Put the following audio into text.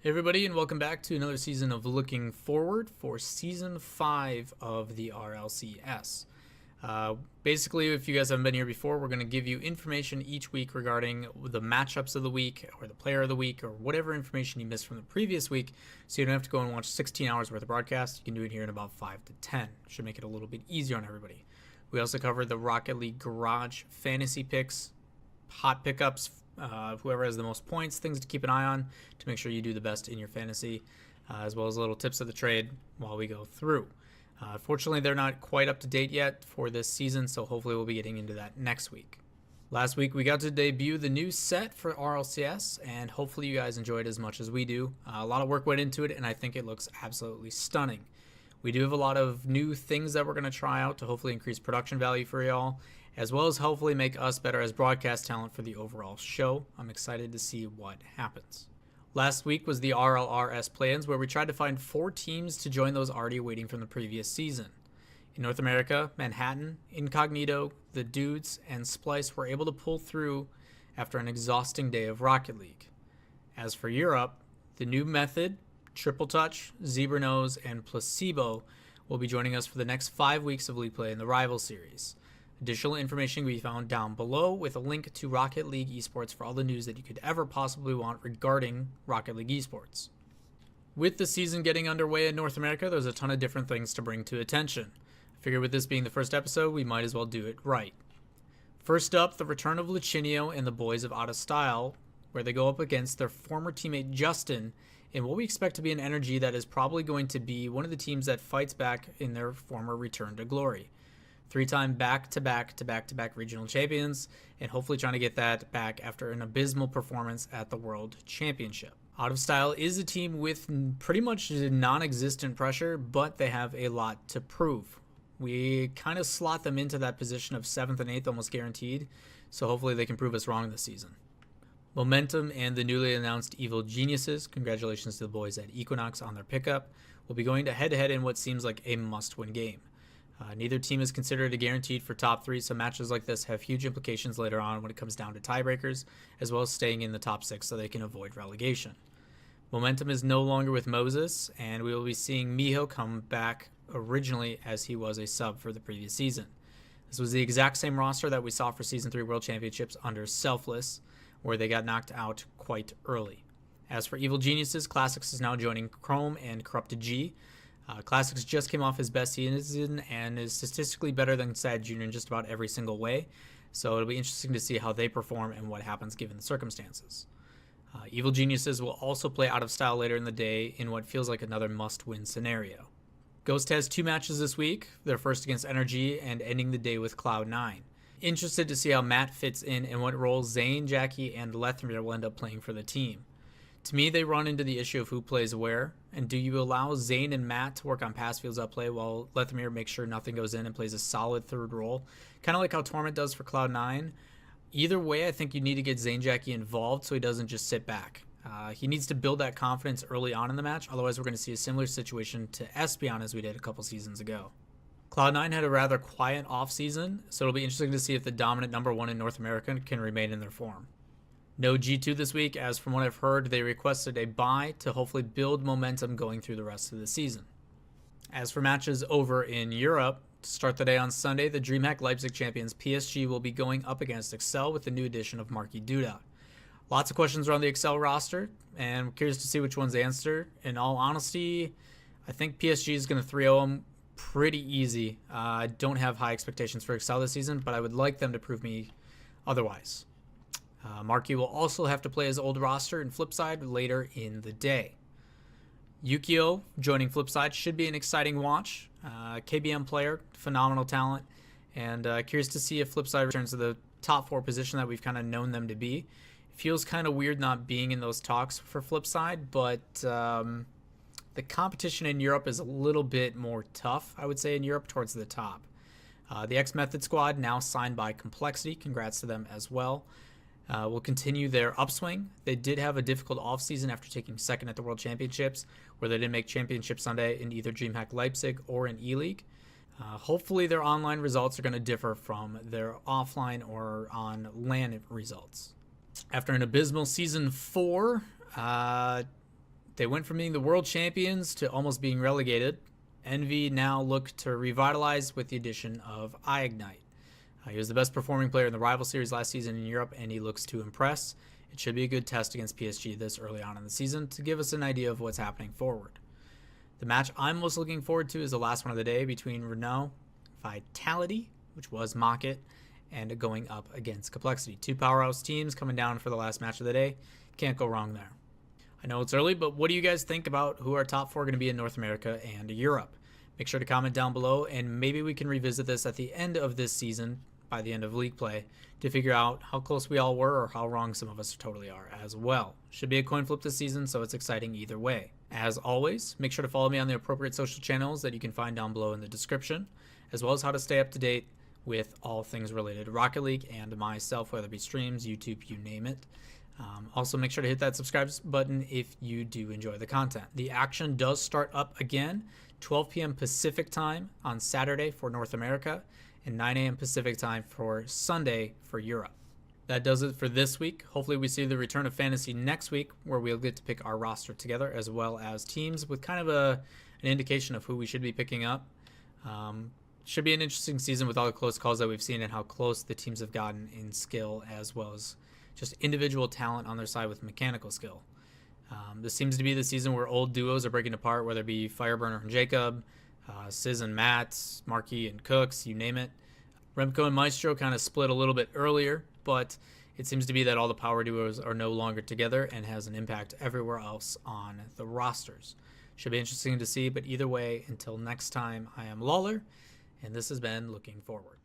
Hey everybody, and welcome back to another season of Looking Forward for Season 5 of the RLCS. Basically, if you guys haven't been here before, we're going to give you information each week regarding the matchups of the week, or the player of the week, or whatever information you missed from the previous week, so you don't have to go and watch 16 hours worth of broadcast. You can do it here in about 5 to 10. Should make it a little bit easier on everybody. We also covered the Rocket League Garage fantasy picks, hot pickups, whoever has the most points, things to keep an eye on to make sure you do the best in your fantasy, as well as little tips of the trade while we go through. Fortunately, they're not quite up to date yet for this season, so hopefully we'll be getting into that next week. Last week, we got to debut the new set for RLCS, and hopefully you guys enjoyed as much as we do. A lot of work went into it, and I think it looks absolutely stunning. We do have a lot of new things that we're going to try out to hopefully increase production value for y'all, as well as hopefully make us better as broadcast talent for the overall show. I'm excited to see what happens. Last week was the RLRS plans, where we tried to find 4 teams to join those already waiting from the previous season. In North America, Manhattan, Incognito, The Dudes, and Splice were able to pull through after an exhausting day of Rocket League. As for Europe, the new method, Triple Touch, Zebra Nose, and Placebo will be joining us for the next 5 weeks of League Play in the Rival Series. Additional information can be found down below with a link to Rocket League Esports for all the news that you could ever possibly want regarding Rocket League Esports. With the season getting underway in North America, there's a ton of different things to bring to attention. I figure with this being the first episode, we might as well do it right. First up, the return of Lucinio and the boys of Out of Style, where they go up against their former teammate Justin in what we expect to be an energy that is probably going to be one of the teams that fights back in their former return to glory. 3-time back-to-back regional champions, and hopefully trying to get that back after an abysmal performance at the World Championship. Out of Style is a team with pretty much non-existent pressure, but they have a lot to prove. We kind of slot them into that position of 7th and 8th almost guaranteed, so hopefully they can prove us wrong this season. Momentum and the newly announced Evil Geniuses, congratulations to the boys at Equinox on their pickup, will be going to head-to-head in what seems like a must-win game. Neither team is considered a guaranteed for top 3, so matches like this have huge implications later on when it comes down to tiebreakers, as well as staying in the top 6 so they can avoid relegation. Momentum is no longer with Moses, and we will be seeing Miho come back originally as he was a sub for the previous season. This was the exact same roster that we saw for Season 3 World Championships under Selfless, where they got knocked out quite early. As for Evil Geniuses, Classics is now joining Chrome and Corrupted G. Classics just came off his best season and is statistically better than Sad Jr. in just about every single way, so it'll be interesting to see how they perform and what happens given the circumstances. Evil Geniuses will also play Out of Style later in the day in what feels like another must-win scenario. Ghost has 2 matches this week, their first against Energy and ending the day with Cloud9. Interested to see how Matt fits in and what role Zane, Jackie, and Lethmere will end up playing for the team. To me, they run into the issue of who plays where, and do you allow Zane and Matt to work on pass fields up play while Lethmere makes sure nothing goes in and plays a solid third role, kind of like how Torment does for Cloud9. Either way, I think you need to get Zane Jackie involved so he doesn't just sit back. He needs to build that confidence early on in the match, otherwise we're going to see a similar situation to Espeon as we did a couple seasons ago. Cloud9 had a rather quiet offseason, so it'll be interesting to see if the dominant number 1 in North America can remain in their form. No G2 this week, as from what I've heard, they requested a bye to hopefully build momentum going through the rest of the season. As for matches over in Europe, to start the day on Sunday, the DreamHack Leipzig champions PSG will be going up against Excel with the new addition of Marky Duda. Lots of questions around the Excel roster, and I'm curious to see which ones answer. In all honesty, I think PSG is going to 3-0 them pretty easy. I don't have high expectations for Excel this season, but I would like them to prove me otherwise. Marky will also have to play his old roster in Flipside later in the day. Yukio joining Flipside should be an exciting watch. KBM player, phenomenal talent, and curious to see if Flipside returns to the top 4 position that we've kind of known them to be. It feels kind of weird not being in those talks for Flipside, but the competition in Europe is a little bit more tough, I would say, in Europe towards the top. The X-Method squad now signed by Complexity. Congrats to them as well. Will continue their upswing. They did have a difficult offseason after taking 2nd at the World Championships, where they didn't make Championship Sunday in either DreamHack Leipzig or in E-League. Hopefully their online results are going to differ from their offline or on LAN results. After an abysmal Season 4, they went from being the world champions to almost being relegated. Envy now look to revitalize with the addition of iignite. He was the best performing player in the rival series last season in Europe, and he looks to impress. It should be a good test against PSG this early on in the season to give us an idea of what's happening forward. The match I'm most looking forward to is the last one of the day between Renault Vitality, which was Mocket, and going up against Complexity. Two powerhouse teams coming down for the last match of the day. Can't go wrong there. I know it's early, but what do you guys think about who our top four are going to be in North America and Europe? Make sure to comment down below, and maybe we can revisit this at the end of this season, by the end of league play, to figure out how close we all were or how wrong some of us totally are as well. Should be a coin flip this season, so it's exciting either way. As always, make sure to follow me on the appropriate social channels that you can find down below in the description, as well as how to stay up to date with all things related to Rocket League and myself, whether it be streams, YouTube, you name it. Also, make sure to hit that subscribe button if you do enjoy the content. The action does start up again, 12 p.m. Pacific time on Saturday for North America, and 9 a.m. Pacific time for Sunday for Europe. That does it for this week. Hopefully we see the return of fantasy next week, where we'll get to pick our roster together, as well as teams with kind of an indication of who we should be picking up. Should be an interesting season with all the close calls that we've seen and how close the teams have gotten in skill, as well as just individual talent on their side with mechanical skill. This seems to be the season where old duos are breaking apart, whether it be Fireburner and Jacob, Sizz and Matt, Markey and Cooks, you name it. Remco and Maestro kind of split a little bit earlier, but it seems to be that all the power duos are no longer together and has an impact everywhere else on the rosters. Should be interesting to see, but either way, until next time, I am Lawler, and this has been Looking Forward.